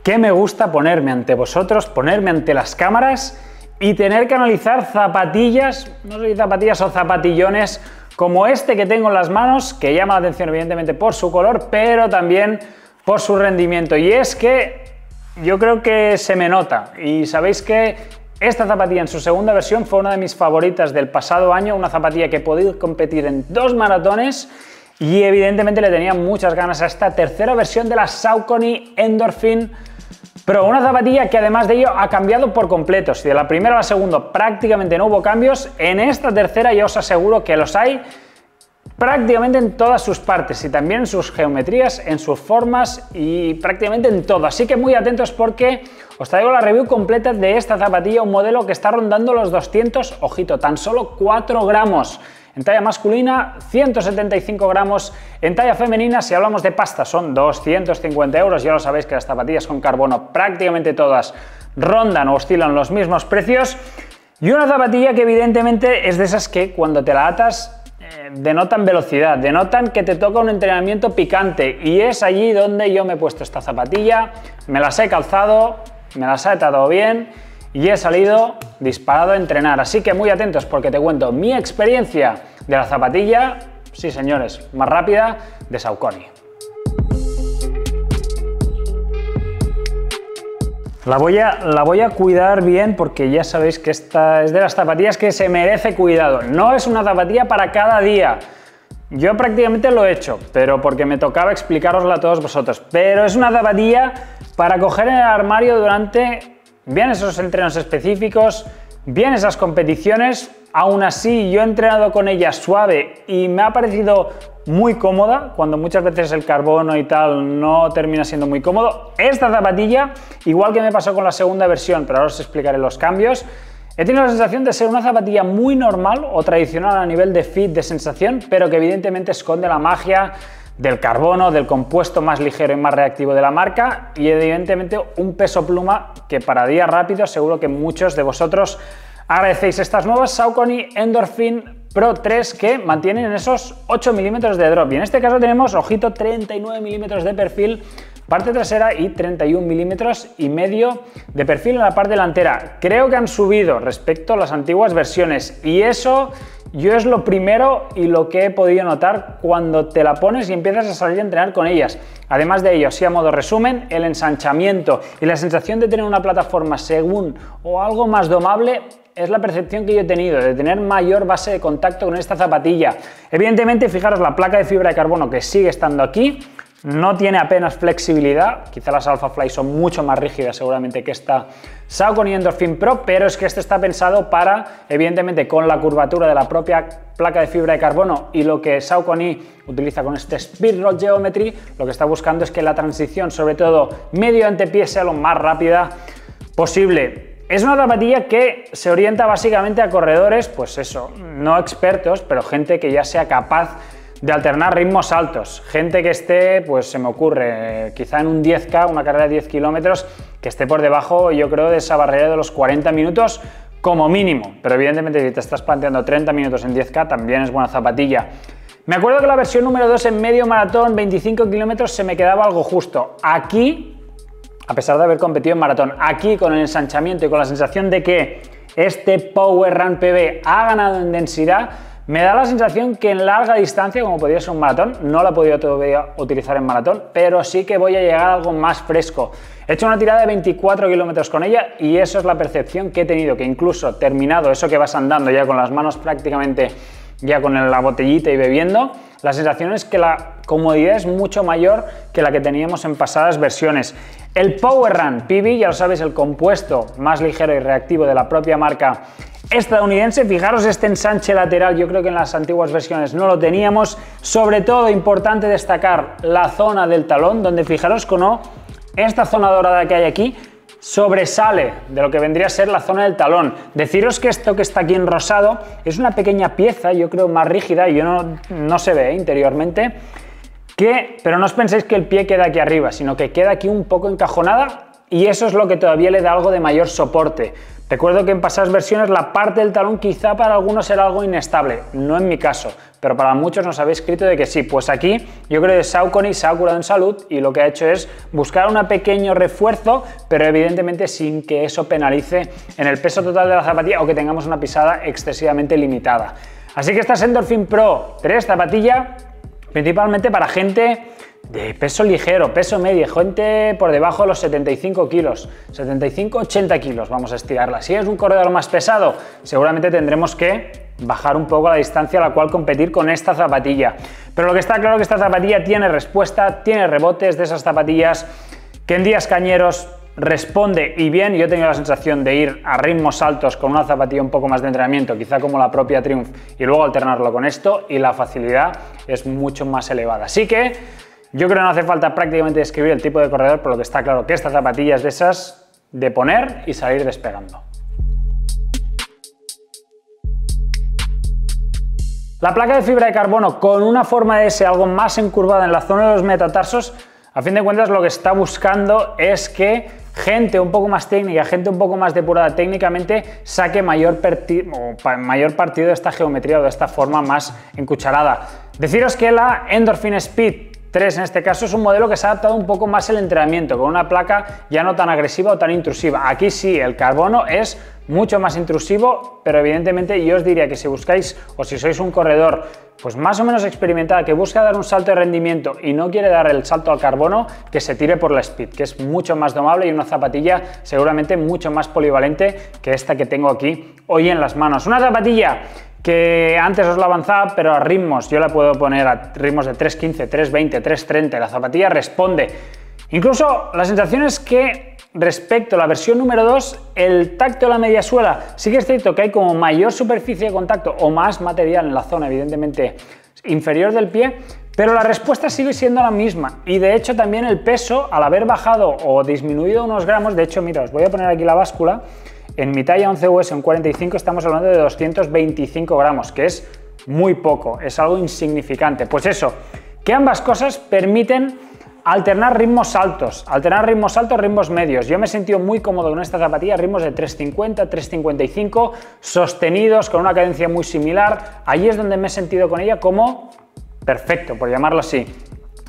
que me gusta ponerme ante vosotros, ponerme ante las cámaras y tener que analizar zapatillas, no sé si zapatillas o zapatillones, como este que tengo en las manos, que llama la atención evidentemente por su color, pero también por su rendimiento. Y es que yo creo que se me nota, y sabéis que esta zapatilla en su segunda versión fue una de mis favoritas del pasado año, una zapatilla que he podido competir en 2 maratones y evidentemente le tenía muchas ganas a esta tercera versión de la Saucony Endorphin Pro, una zapatilla que además de ello ha cambiado por completo. Si de la primera a la segunda prácticamente no hubo cambios, en esta tercera ya os aseguro que los hay prácticamente en todas sus partes y también en sus geometrías, en sus formas y prácticamente en todo. Así que muy atentos porque os traigo la review completa de esta zapatilla, un modelo que está rondando los 200, ojito, tan solo 4 gramos. En talla masculina, 175 gramos. En talla femenina, si hablamos de pasta, son 250 euros. Ya lo sabéis que las zapatillas con carbono prácticamente todas rondan o oscilan los mismos precios. Y una zapatilla que evidentemente es de esas que cuando te la atas denotan velocidad, denotan que te toca un entrenamiento picante. Y es allí donde yo me he puesto esta zapatilla, me las he calzado, me las he atado bien y he salido disparado a entrenar. Así que muy atentos porque te cuento mi experiencia de la zapatilla, sí señores, más rápida de Saucony. La voy a cuidar bien porque ya sabéis que esta es de las zapatillas que se merece cuidado. No es una zapatilla para cada día. Yo prácticamente lo he hecho, pero porque me tocaba explicárosla a todos vosotros. Pero es una zapatilla para coger en el armario durante bien esos entrenos específicos, bien esas competiciones. Aún así, yo he entrenado con ella suave y me ha parecido muy cómoda, cuando muchas veces el carbono y tal no termina siendo muy cómodo. Esta zapatilla, igual que me pasó con la segunda versión, pero ahora os explicaré los cambios, he tenido la sensación de ser una zapatilla muy normal o tradicional a nivel de fit, de sensación, pero que evidentemente esconde la magia del carbono, del compuesto más ligero y más reactivo de la marca y evidentemente un peso pluma que para días rápidos seguro que muchos de vosotros agradecéis. Estas nuevas Saucony Endorphin Pro 3 que mantienen esos 8 milímetros de drop y en este caso tenemos, ojito, 39 milímetros de perfil parte trasera y 31 milímetros y medio de perfil en la parte delantera. Creo que han subido respecto a las antiguas versiones y eso yo es lo primero y lo que he podido notar cuando te la pones y empiezas a salir a entrenar con ellas. Además de ello, así a modo resumen, el ensanchamiento y la sensación de tener una plataforma según o algo más domable es la percepción que yo he tenido, de tener mayor base de contacto con esta zapatilla. Evidentemente, fijaros la placa de fibra de carbono que sigue estando aquí, no tiene apenas flexibilidad, quizá las Alphafly son mucho más rígidas seguramente que esta Saucony Endorphin Pro, pero es que esto está pensado para, evidentemente con la curvatura de la propia placa de fibra de carbono y lo que Saucony utiliza con este Speed Roll Geometry, lo que está buscando es que la transición, sobre todo medio antepié, sea lo más rápida posible. Es una zapatilla que se orienta básicamente a corredores, pues eso, no expertos, pero gente que ya sea capaz de alternar ritmos altos, gente que esté, pues se me ocurre, quizá en un 10K, una carrera de 10 kilómetros, que esté por debajo, yo creo, de esa barrera de los 40 minutos como mínimo, pero evidentemente si te estás planteando 30 minutos en 10K también es buena zapatilla. Me acuerdo que la versión número 2 en medio maratón, 25 kilómetros, se me quedaba algo justo. Aquí, a pesar de haber competido en maratón, aquí con el ensanchamiento y con la sensación de que este Power Run PB ha ganado en densidad, me da la sensación que en larga distancia, como podría ser un maratón, no la he podido todavía utilizar en maratón, pero sí que voy a llegar a algo más fresco. He hecho una tirada de 24 kilómetros con ella y eso es la percepción que he tenido, que incluso terminado eso que vas andando ya con las manos prácticamente ya con la botellita y bebiendo, la sensación es que la comodidad es mucho mayor que la que teníamos en pasadas versiones. El Power Run PB, ya lo sabéis, el compuesto más ligero y reactivo de la propia marca estadounidense. Fijaros este ensanche lateral, yo creo que en las antiguas versiones no lo teníamos. Sobre todo importante destacar la zona del talón, donde fijaros que no, esta zona dorada que hay aquí sobresale de lo que vendría a ser la zona del talón. Deciros que esto que está aquí en rosado es una pequeña pieza, yo creo más rígida, y no se ve interiormente, pero no os penséis que el pie queda aquí arriba, sino que queda aquí un poco encajonada y eso es lo que todavía le da algo de mayor soporte. Recuerdo que en pasadas versiones la parte del talón quizá para algunos era algo inestable, no en mi caso. pero para muchos nos habéis escrito de que sí. Pues aquí yo creo que Saucony se ha curado en salud y lo que ha hecho es buscar un pequeño refuerzo, pero evidentemente sin que eso penalice en el peso total de la zapatilla o que tengamos una pisada excesivamente limitada. Así que esta es Endorphin Pro 3, zapatilla principalmente para gente de peso ligero, peso medio, gente por debajo de los 75 kilos, 75-80 kilos, vamos a estirarla. Si es un corredor más pesado, seguramente tendremos que bajar un poco la distancia a la cual competir con esta zapatilla. Pero lo que está claro es que esta zapatilla tiene respuesta, tiene rebotes, de esas zapatillas que en días cañeros responde y bien. Yo he tenido la sensación de ir a ritmos altos con una zapatilla un poco más de entrenamiento, quizá como la propia Triumph, y luego alternarlo con esto, y la facilidad es mucho más elevada. Así que yo creo que no hace falta prácticamente describir el tipo de corredor, pero lo que está claro que esta zapatilla es de esas de poner y salir despegando. La placa de fibra de carbono con una forma de S algo más encurvada en la zona de los metatarsos, a fin de cuentas lo que está buscando es que gente un poco más técnica, gente un poco más depurada técnicamente, saque mayor partido de esta geometría o de esta forma más encucharada. Deciros que la Endorphin Speed 3 en este caso es un modelo que se ha adaptado un poco más al entrenamiento, con una placa ya no tan agresiva o tan intrusiva. Aquí sí, el carbono es mucho más intrusivo, pero evidentemente yo os diría que si buscáis o si sois un corredor pues más o menos experimentado, que busca dar un salto de rendimiento y no quiere dar el salto al carbono, que se tire por la Speed, que es mucho más domable y una zapatilla seguramente mucho más polivalente que esta que tengo aquí hoy en las manos. Una zapatilla que antes os la avanzaba, pero a ritmos, yo la puedo poner a ritmos de 3.15, 3.20, 3.30, la zapatilla responde. Incluso la sensación es que respecto a la versión número 2, el tacto de la media suela, sí que es cierto que hay como mayor superficie de contacto o más material en la zona, evidentemente, inferior del pie, pero la respuesta sigue siendo la misma y de hecho también el peso, al haber bajado o disminuido unos gramos, de hecho, mira, os voy a poner aquí la báscula. En mi talla 11 US en 45 estamos hablando de 225 gramos, que es muy poco, es algo insignificante. Pues eso, que ambas cosas permiten alternar ritmos altos, ritmos medios. Yo me he sentido muy cómodo con esta zapatilla, ritmos de 3.50, 3.55, sostenidos, con una cadencia muy similar. Allí es donde me he sentido con ella como perfecto, por llamarlo así.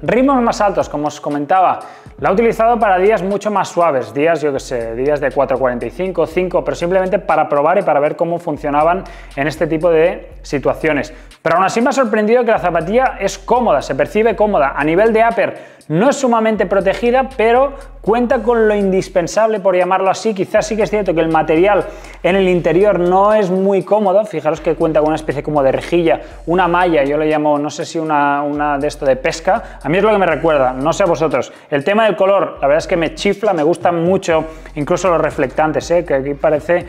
Ritmos más altos, como os comentaba, la he utilizado para días mucho más suaves, días, yo que sé, días de 4.45, 5, pero simplemente para probar y para ver cómo funcionaban en este tipo de situaciones. Pero aún así me ha sorprendido que la zapatilla es cómoda, se percibe cómoda. A nivel de upper no es sumamente protegida, pero cuenta con lo indispensable, por llamarlo así. Quizás sí que es cierto que el material en el interior no es muy cómodo. Fijaros que cuenta con una especie como de rejilla, una malla, yo le llamo, no sé si una de esto de pesca. A mí es lo que me recuerda, no sé a vosotros. El tema del color, la verdad es que me chifla, me gustan mucho, incluso los reflectantes, que aquí parece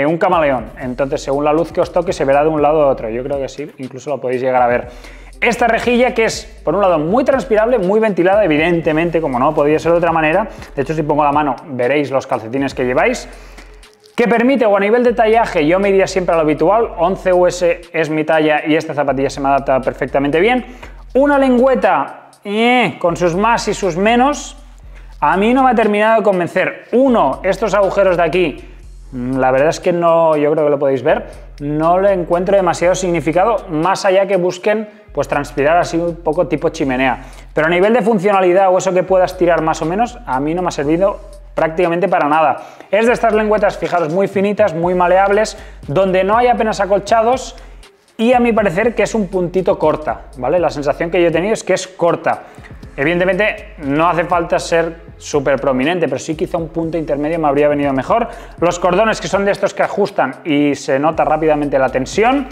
un camaleón. Entonces, según la luz que os toque, se verá de un lado a otro. Yo creo que sí, incluso lo podéis llegar a ver. Esta rejilla que es, por un lado, muy transpirable, muy ventilada, evidentemente, como no podía ser de otra manera. De hecho, si pongo la mano, veréis los calcetines que lleváis. Que permite, o a nivel de tallaje, yo me iría siempre a lo habitual. 11 US es mi talla y esta zapatilla se me adapta perfectamente bien. Una lengüeta, con sus más y sus menos, a mí no me ha terminado de convencer. Uno, estos agujeros de aquí, la verdad es que no, yo creo que lo podéis ver, no le encuentro demasiado significado, más allá que busquen pues transpirar así un poco tipo chimenea. Pero a nivel de funcionalidad o eso que puedas tirar más o menos, a mí no me ha servido prácticamente para nada. Es de estas lengüetas, fijaros, muy finitas, muy maleables, donde no hay apenas acolchados y a mi parecer que es un puntito corta, ¿vale? La sensación que yo he tenido es que es corta. Evidentemente no hace falta ser súper prominente, pero sí quizá un punto intermedio me habría venido mejor. Los cordones, que son de estos que ajustan y se nota rápidamente la tensión.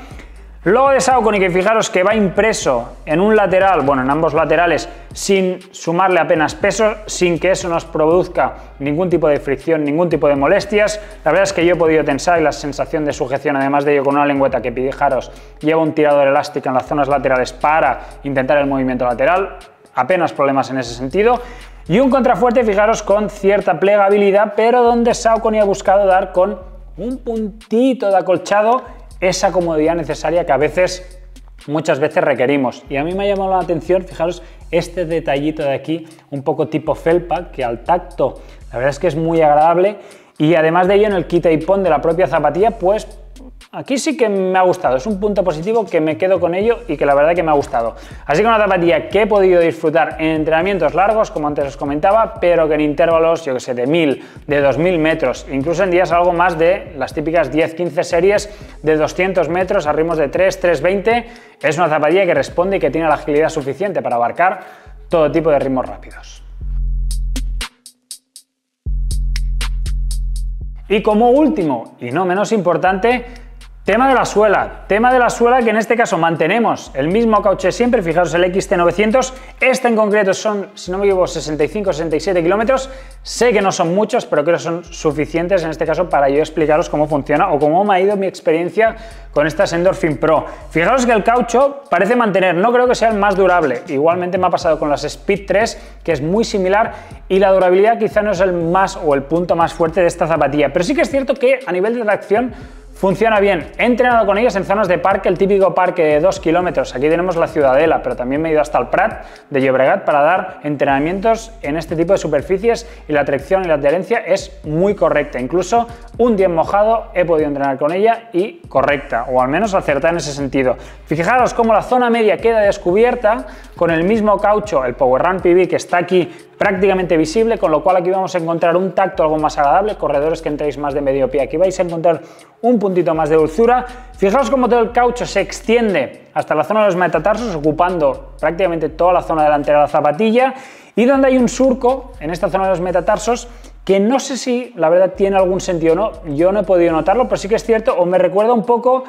Logo de Saucony, que fijaros que va impreso en un lateral, bueno, en ambos laterales, sin sumarle apenas peso, sin que eso nos produzca ningún tipo de fricción, ningún tipo de molestias. La verdad es que yo he podido tensar y la sensación de sujeción, además de ello con una lengüeta que, fijaros, lleva un tirador elástico en las zonas laterales para intentar el movimiento lateral, apenas problemas en ese sentido. Y un contrafuerte, fijaros, con cierta plegabilidad, pero donde Saucony ha buscado dar con un puntito de acolchado esa comodidad necesaria que muchas veces requerimos. Y a mí me ha llamado la atención, fijaros, este detallito de aquí, un poco tipo felpa, que al tacto la verdad es que es muy agradable. Y además de ello, en el quita y pon de la propia zapatilla, pues aquí sí que me ha gustado, es un punto positivo que me quedo con ello y que la verdad que me ha gustado. Así que una zapatilla que he podido disfrutar en entrenamientos largos, como antes os comentaba, pero que en intervalos, yo que sé, de 1000, de 2000 metros, incluso en días algo más de las típicas 10-15 series de 200 metros a ritmos de 3-3.20, es una zapatilla que responde y que tiene la agilidad suficiente para abarcar todo tipo de ritmos rápidos. Y como último, y no menos importante, tema de la suela que en este caso mantenemos el mismo caucho siempre, fijaros el XT900, este en concreto son, si no me equivoco, 65-67 kilómetros, sé que no son muchos, pero creo que son suficientes en este caso para yo explicaros cómo funciona o cómo me ha ido mi experiencia con estas Endorphin Pro. Fijaros que el caucho parece mantener, no creo que sea el más durable, igualmente me ha pasado con las Speed 3, que es muy similar, y la durabilidad quizá no es el más o el punto más fuerte de esta zapatilla, pero sí que es cierto que a nivel de tracción funciona bien. He entrenado con ellas en zonas de parque, el típico parque de 2 kilómetros. Aquí tenemos la Ciudadela, pero también me he ido hasta el Prat de Llobregat para dar entrenamientos en este tipo de superficies y la tracción y la adherencia es muy correcta. Incluso un día mojado he podido entrenar con ella y correcta, o al menos acertar en ese sentido. Fijaros cómo la zona media queda descubierta con el mismo caucho, el Power Run PB, que está aquí prácticamente visible, con lo cual aquí vamos a encontrar un tacto algo más agradable. Corredores que entréis más de medio pie, aquí vais a encontrar un puntito más de dulzura. Fijaos cómo todo el caucho se extiende hasta la zona de los metatarsos, ocupando prácticamente toda la zona delantera de la zapatilla, y donde hay un surco en esta zona de los metatarsos que no sé si la verdad tiene algún sentido o no, yo no he podido notarlo, pero sí que es cierto, o me recuerda un poco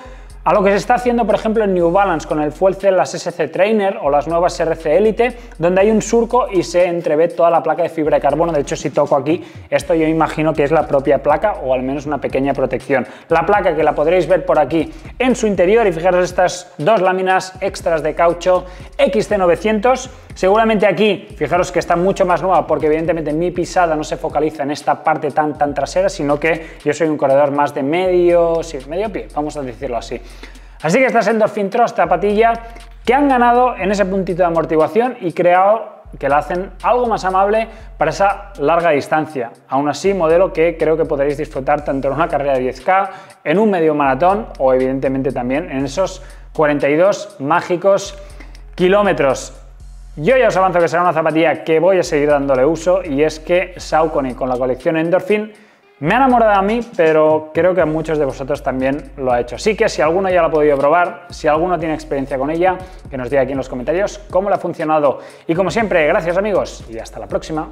a lo que se está haciendo, por ejemplo, en New Balance con el Fuel Cell, las SC Trainer o las nuevas RC Elite, donde hay un surco y se entrevé toda la placa de fibra de carbono. De hecho, si toco aquí, esto yo imagino que es la propia placa o al menos una pequeña protección. La placa que la podréis ver por aquí en su interior, y fijaros estas dos láminas extras de caucho XT900. Seguramente aquí, fijaros que está mucho más nueva porque evidentemente mi pisada no se focaliza en esta parte tan trasera, sino que yo soy un corredor más de medio pie, vamos a decirlo así. Así que estas Endorphin Pro, zapatilla que han ganado en ese puntito de amortiguación y creado que la hacen algo más amable para esa larga distancia. Aún así, modelo que creo que podréis disfrutar tanto en una carrera de 10K, en un medio maratón o evidentemente también en esos 42 mágicos kilómetros. Yo ya os avanzo que será una zapatilla que voy a seguir dándole uso, y es que Saucony con la colección Endorphin me ha enamorado a mí, pero creo que a muchos de vosotros también lo ha hecho. Así que si alguno ya lo ha podido probar, si alguno tiene experiencia con ella, que nos diga aquí en los comentarios cómo le ha funcionado. Y como siempre, gracias amigos y hasta la próxima.